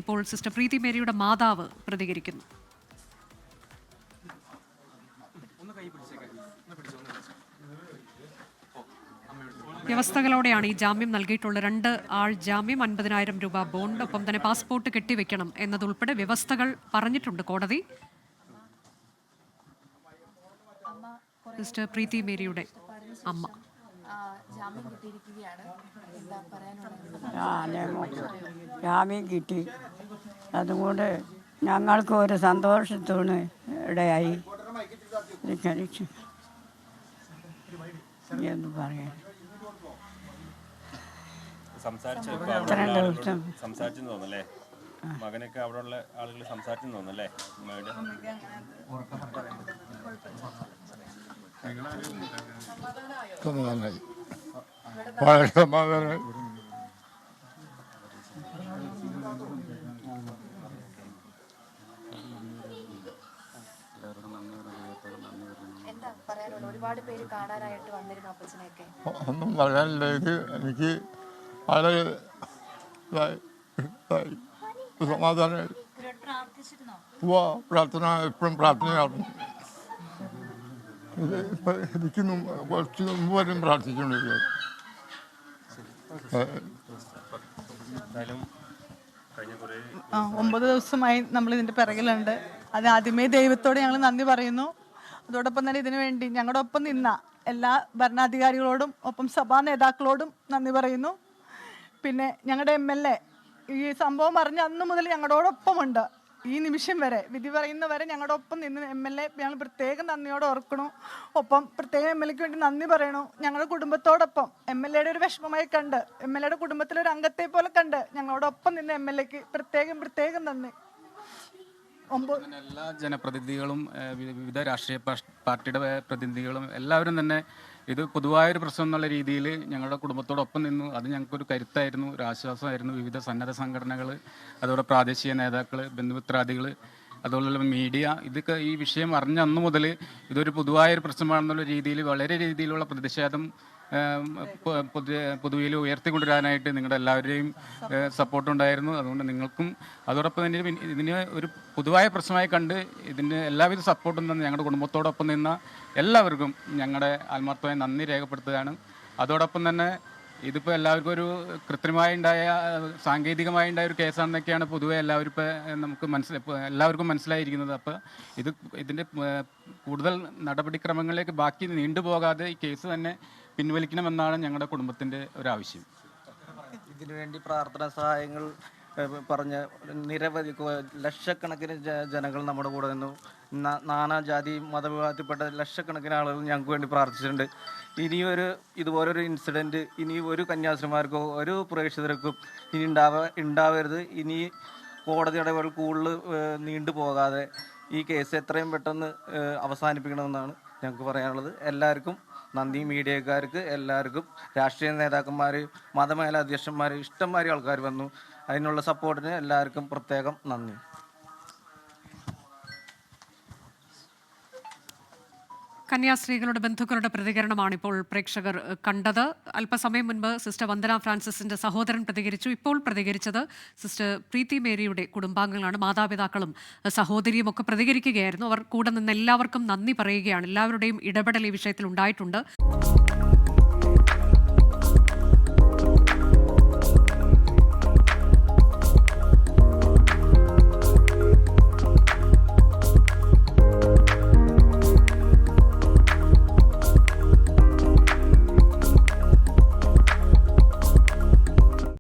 ഇപ്പോൾ സിസ്റ്റർ പ്രീതി മേരിയുടെ മാതാവ് പ്രതികരിക്കുന്നു. വ്യവസ്ഥകളോടെയാണ് ഈ ജാമ്യം നൽകിയിട്ടുള്ള 2 ആൾ ജാമ്യം, 50,000 രൂപ ബോണ്ട്, ഒപ്പം തന്നെ പാസ്പോർട്ട് കെട്ടിവെക്കണം എന്നതുൾപ്പെടെ വ്യവസ്ഥകൾ പറഞ്ഞിട്ടുണ്ട് കോടതി. സിസ്റ്റർ പ്രീതി മേരിയുടെ അമ്മ ജാമ്യം കിട്ടി. അതുകൊണ്ട് ഞങ്ങൾക്ക് ഒരു സന്തോഷത്തോട് ഇടയായി. എന്ന് പറയാൻ ഇത്രയും ദിവസം സംസാരിച്ചെന്ന് തോന്നല്ലേ? മകനൊക്കെ അവിടെയുള്ള ആളുകൾ സംസാരിച്ചെന്ന് തോന്നല്ലേ? നന്നായി, വളരെ സമാധാനമായി. ഒരുപാട് പേര് കാണാനായിട്ട് വന്നിരുന്നു അപ്പച്ചനെയൊക്കെ. ഒന്നും പറയാനില്ല. ഇത് എനിക്ക് വളരെ സമാധാനമായി. പ്രാർത്ഥന എപ്പോഴും പ്രാർത്ഥനയായിരുന്നു. എനിക്ക് കുറച്ച് മുമ്പ് വരെയും പ്രാർത്ഥിച്ചുകൊണ്ടിരിക്കുക. 9 ദിവസമായി നമ്മൾ ഇതിൻ്റെ പിറകിലുണ്ട്. അത് ആദ്യമേ ദൈവത്തോട് ഞങ്ങൾ നന്ദി പറയുന്നു. അതോടൊപ്പം തന്നെ ഇതിനു വേണ്ടി ഞങ്ങളുടെ ഒപ്പം നിന്ന എല്ലാ ഭരണാധികാരികളോടും ഒപ്പം സഭാ നേതാക്കളോടും നന്ദി പറയുന്നു. പിന്നെ ഞങ്ങളുടെ MLA ഈ സംഭവം അറിഞ്ഞ അന്ന് മുതൽ ഞങ്ങളോടൊപ്പമുണ്ട്. ഈ നിമിഷം വരെ, വിധി പറയുന്നവരെ ഞങ്ങളുടെ ഒപ്പം നിന്ന് MLA ഞങ്ങൾ പ്രത്യേകം നന്ദിയോടെ ഓർക്കണു. ഒപ്പം പ്രത്യേകം MLAക്ക് വേണ്ടി നന്ദി പറയണു. ഞങ്ങളുടെ കുടുംബത്തോടൊപ്പം MLAയുടെ ഒരു വിഷമമായി കണ്ട്, MLAയുടെ കുടുംബത്തിലെ ഒരു അംഗത്തെ പോലെ കണ്ട് ഞങ്ങളോടൊപ്പം നിന്ന് MLAക്ക് പ്രത്യേകം നന്ദി. എല്ലാ ജനപ്രതിനിധികളും വിവിധ രാഷ്ട്രീയ പാർട്ടിയുടെ പ്രതിനിധികളും എല്ലാവരും തന്നെ ഇത് പൊതുവായൊരു പ്രശ്നം എന്നുള്ള രീതിയിൽ ഞങ്ങളുടെ കുടുംബത്തോടൊപ്പം നിന്നു. അത് ഞങ്ങൾക്കൊരു കരുത്തായിരുന്നു, ഒരു ആശ്വാസമായിരുന്നു. വിവിധ സന്നദ്ധ സംഘടനകൾ, അതോടെ പ്രാദേശിക നേതാക്കൾ, ബന്ധുമിത്രാദികൾ, അതുപോലുള്ള മീഡിയ, ഇതൊക്കെ ഈ വിഷയം അറിഞ്ഞ അന്നു മുതൽ ഇതൊരു പൊതുവായൊരു പ്രശ്നമാണെന്നുള്ള രീതിയിൽ വളരെ രീതിയിലുള്ള പ്രതിഷേധം പൊതുവിൽ ഉയർത്തിക്കൊണ്ടുവരാനായിട്ട് നിങ്ങളുടെ എല്ലാവരുടെയും സപ്പോർട്ടുണ്ടായിരുന്നു. അതുകൊണ്ട് നിങ്ങൾക്കും അതോടൊപ്പം തന്നെ ഇതിന് ഒരു പൊതുവായ പ്രശ്നമായി കണ്ട് ഇതിന് എല്ലാവിധ സപ്പോർട്ടും തന്നെ ഞങ്ങളുടെ കുടുംബത്തോടൊപ്പം നിന്ന എല്ലാവർക്കും ഞങ്ങളുടെ ആത്മാർത്ഥമായ നന്ദി രേഖപ്പെടുത്തുകയാണ്. അതോടൊപ്പം തന്നെ ഇതിപ്പോൾ എല്ലാവർക്കും ഒരു കൃത്രിമമായി ഉണ്ടായ, സാങ്കേതികമായി ഉണ്ടായ ഒരു കേസാണെന്നൊക്കെയാണ് പൊതുവെ എല്ലാവരും ഇപ്പോൾ എല്ലാവർക്കും മനസ്സിലായിരിക്കുന്നത്. അപ്പോൾ ഇതിൻ്റെ കൂടുതൽ നടപടിക്രമങ്ങളിലേക്ക് ബാക്കി നീണ്ടുപോകാതെ ഈ കേസ് തന്നെ പിൻവലിക്കണമെന്നാണ് ഞങ്ങളുടെ കുടുംബത്തിൻ്റെ ഒരാവശ്യം. ഇതിനുവേണ്ടി പ്രാർത്ഥനാ സഹായങ്ങൾ പറഞ്ഞ് നിരവധി ലക്ഷക്കണക്കിന് ജനങ്ങൾ നമ്മുടെ കൂടെ നിന്നു. നാനാജാതി മതവിഭാഗത്തിൽപ്പെട്ട ലക്ഷക്കണക്കിന് ആളുകൾ ഞങ്ങൾക്ക് വേണ്ടി പ്രാർത്ഥിച്ചിട്ടുണ്ട്. ഇതുപോലൊരു ഇൻസിഡൻറ്റ് ഇനി ഒരു കന്യാസ്ത്രീമാർക്കോ ഒരു പ്രേക്ഷിതർക്കും ഇനി ഉണ്ടാവരുത്. ഇനി കോടതി ഇടപെടൽ കൂടുതൽ നീണ്ടുപോകാതെ ഈ കേസ് എത്രയും പെട്ടെന്ന് അവസാനിപ്പിക്കണമെന്നാണ് ഞങ്ങൾക്ക് പറയാനുള്ളത്. എല്ലാവർക്കും നന്ദി. മീഡിയക്കാർക്ക് എല്ലാവർക്കും, രാഷ്ട്രീയ നേതാക്കന്മാർ, മതമേലധ്യക്ഷന്മാർ, ഇഷ്ടംമാതിരി ആൾക്കാർ വന്നു. അതിനുള്ള സപ്പോർട്ടിന് എല്ലാവർക്കും പ്രത്യേകം നന്ദി. കന്യാസ്ത്രീകളുടെ ബന്ധുക്കളുടെ പ്രതികരണമാണ് ഇപ്പോൾ പ്രേക്ഷകർ കണ്ടത്. അല്പസമയം മുൻപ് സിസ്റ്റർ വന്ദന ഫ്രാൻസിസിന്റെ സഹോദരൻ പ്രതികരിച്ചു. ഇപ്പോൾ പ്രതികരിച്ചത് സിസ്റ്റർ പ്രീതി മേരിയുടെ കുടുംബാംഗങ്ങളാണ്. മാതാപിതാക്കളും സഹോദരിയും ഒക്കെ പ്രതികരിക്കുകയായിരുന്നു. അവർ കൂടെ നിന്ന് എല്ലാവർക്കും നന്ദി പറയുകയാണ്. എല്ലാവരുടെയും ഇടപെടൽ ഈ വിഷയത്തിൽ ഉണ്ടായിട്ടുണ്ട്.